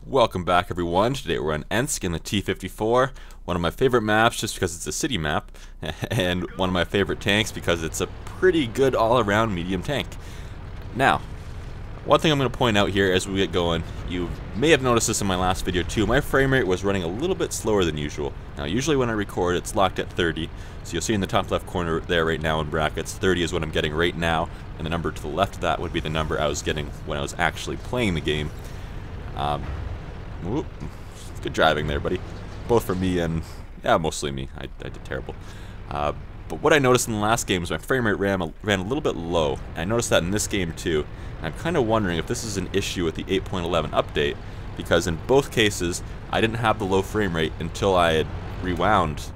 Welcome back, everyone. Today we're on Ensk in the T-54, one of my favorite maps just because it's a city map, and one of my favorite tanks because it's a pretty good all-around medium tank. Now, one thing I'm going to point out here as we get going, you may have noticed this in my last video too, my frame rate was running a little bit slower than usual. Now usually when I record it's locked at 30, so you'll see in the top left corner there right now in brackets, 30 is what I'm getting right now, and the number to the left of that would be the number I was getting when I was actually playing the game. Whoop. Good driving there, buddy. Both for me and, yeah, mostly me. I did terrible. But what I noticed in the last game is my frame rate ran a little bit low. And I noticed that in this game too. And I'm kind of wondering if this is an issue with the 8.11 update, because in both cases I didn't have the low frame rate until I had rewound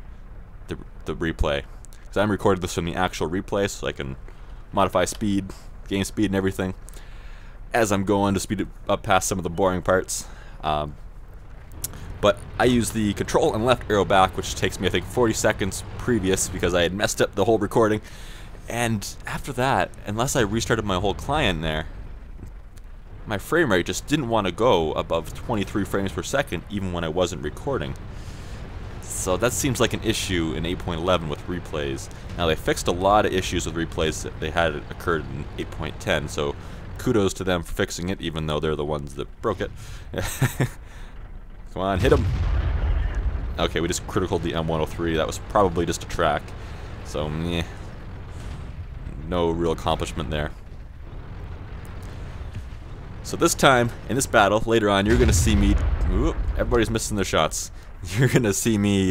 the replay. Because I'm recording this from the actual replay, so I can modify speed, game speed and everything as I'm going to speed it up past some of the boring parts. But I use the control and left arrow back, which takes me I think 40 seconds previous because I had messed up the whole recording. And after that, unless I restarted my whole client there, my frame rate just didn't want to go above 23 frames per second even when I wasn't recording. So that seems like an issue in 8.11 with replays. Now they fixed a lot of issues with replays that they had occurred in 8.10, so kudos to them for fixing it, even though they're the ones that broke it. Come on, hit him. Okay, we just criticaled the M103. That was probably just a track. So, meh. No real accomplishment there. So this time, in this battle, later on, you're going to see me... Ooh, everybody's missing their shots. You're going to see me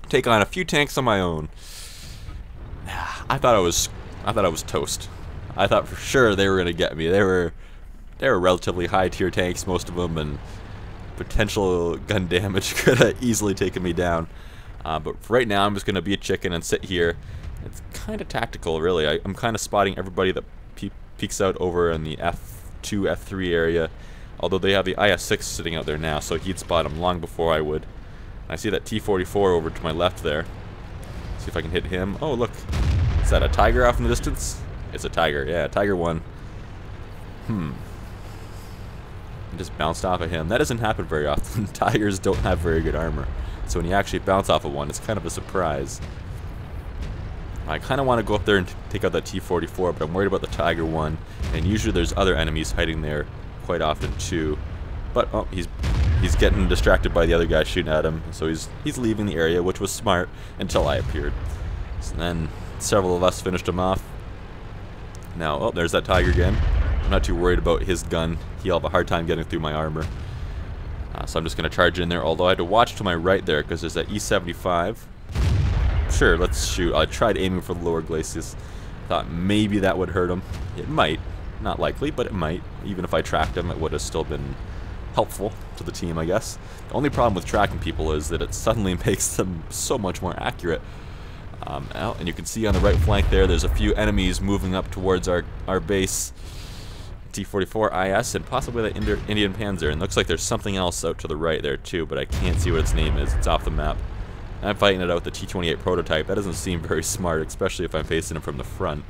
take on a few tanks on my own. I thought I was toast. I thought for sure they were going to get me. They were relatively high tier tanks, most of them, and potential gun damage could have easily taken me down. But for right now, I'm just going to be a chicken and sit here. It's kind of tactical, really. I'm kind of spotting everybody that peeks out over in the F2, F3 area. Although they have the IS-6 sitting out there now, so he'd spot him long before I would. I see that T-54 over to my left there. See if I can hit him. Oh, look. Is that a Tiger off in the distance? It's a Tiger. Yeah, Tiger 1. I just bounced off of him. That doesn't happen very often. Tigers don't have very good armor. So when you actually bounce off of one, it's kind of a surprise. I kind of want to go up there and take out that T-44, but I'm worried about the Tiger 1. And usually there's other enemies hiding there quite often too. But oh, he's getting distracted by the other guy shooting at him. So he's leaving the area, which was smart until I appeared. So then several of us finished him off. Now, oh, there's that Tiger again. I'm not too worried about his gun. He'll have a hard time getting through my armor. So I'm just going to charge in there, although I had to watch to my right there because there's that E75. Sure, let's shoot. I tried aiming for the lower glacis. Thought maybe that would hurt him. It might. Not likely, but it might. Even if I tracked him, it would have still been helpful to the team, I guess. The only problem with tracking people is that it suddenly makes them so much more accurate. And you can see on the right flank there, there's a few enemies moving up towards our base. T-44 IS and possibly the Indian Panzer. And looks like there's something else out to the right there too, but I can't see what its name is. It's off the map. I'm fighting it out with the T-28 prototype. That doesn't seem very smart, especially if I'm facing him from the front.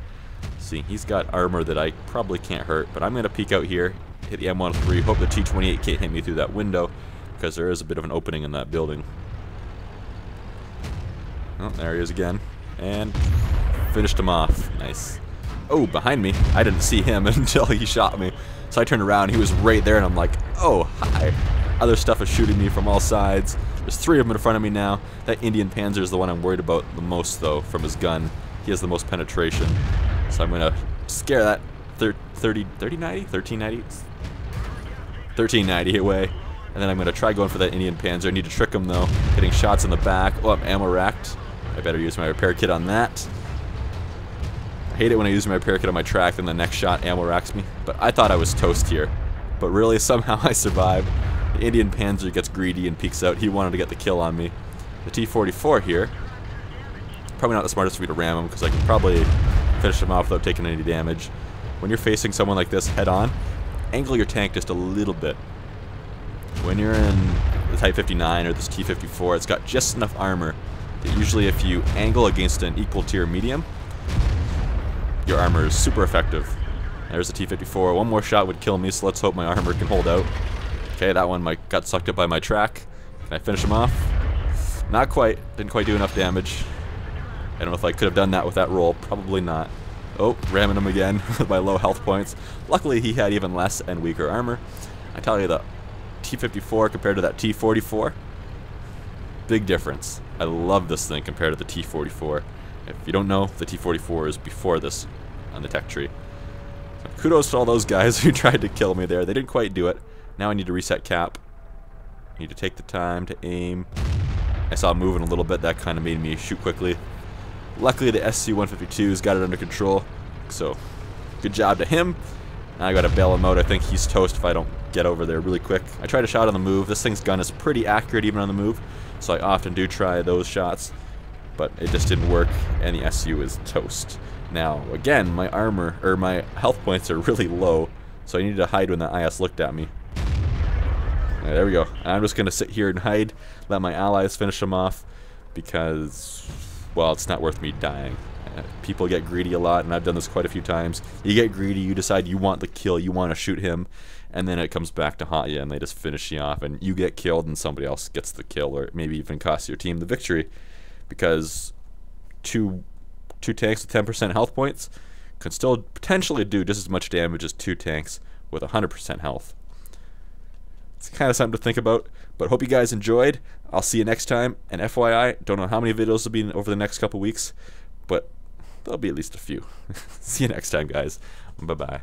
See, he's got armor that I probably can't hurt, but I'm going to peek out here, hit the M103, hope the T-28 can't hit me through that window, because there is a bit of an opening in that building. Oh, there he is again. And finished him off. Nice. Oh, behind me. I didn't see him until he shot me. So I turned around, he was right there, and I'm like, oh, hi. Other stuff is shooting me from all sides. There's 3 of them in front of me now. That Indian Panzer is the one I'm worried about the most, though, from his gun. He has the most penetration. So I'm going to scare that 1390 away. And then I'm going to try going for that Indian Panzer. I need to trick him, though. Getting shots in the back. Oh, I'm ammo racked. I better use my repair kit on that. I hate it when I use my repair kit on my track and the next shot ammo racks me. But I thought I was toast here. But really, somehow I survived. The Indian Panzer gets greedy and peeks out. He wanted to get the kill on me. The T-44 here. Probably not the smartest for me to ram him because I can probably finish him off without taking any damage. When you're facing someone like this head on, angle your tank just a little bit. When you're in the Type 59 or this T-54, it's got just enough armor that usually if you angle against an equal tier medium, your armor is super effective. There's a T-54. One more shot would kill me, so let's hope my armor can hold out. Okay, that one got sucked up by my track. Can I finish him off? Not quite. Didn't quite do enough damage. I don't know if I could have done that with that roll. Probably not. Oh, ramming him again with my low health points. Luckily, he had even less and weaker armor. I tell you, the T-54 compared to that T-44, big difference. I love this thing compared to the T-44. If you don't know, the T-44 is before this on the tech tree. So kudos to all those guys who tried to kill me there. They didn't quite do it. Now I need to reset cap. I need to take the time to aim. I saw it moving a little bit. That kind of made me shoot quickly. Luckily, the SC-152's got it under control. So, good job to him. Now I gotta bail him out. I think he's toast if I don't get over there really quick. I tried a shot on the move. This thing's gun is pretty accurate even on the move, so I often do try those shots, but it just didn't work, and the SU is toast. Now, again, my armor, or my health points are really low, so I needed to hide when the IS looked at me. Right, there we go. I'm just gonna sit here and hide, let my allies finish them off, because, well, it's not worth me dying. People get greedy a lot, and I've done this quite a few times. You get greedy, you decide you want the kill, you want to shoot him, and then it comes back to haunt you, and they just finish you off, and you get killed, and somebody else gets the kill, or maybe even costs your team the victory, because two tanks with 10% health points can still potentially do just as much damage as 2 tanks with 100% health. It's kind of something to think about, but hope you guys enjoyed. I'll see you next time, and FYI, don't know how many videos will be over the next couple weeks, but there'll be at least a few. See you next time, guys. Bye-bye.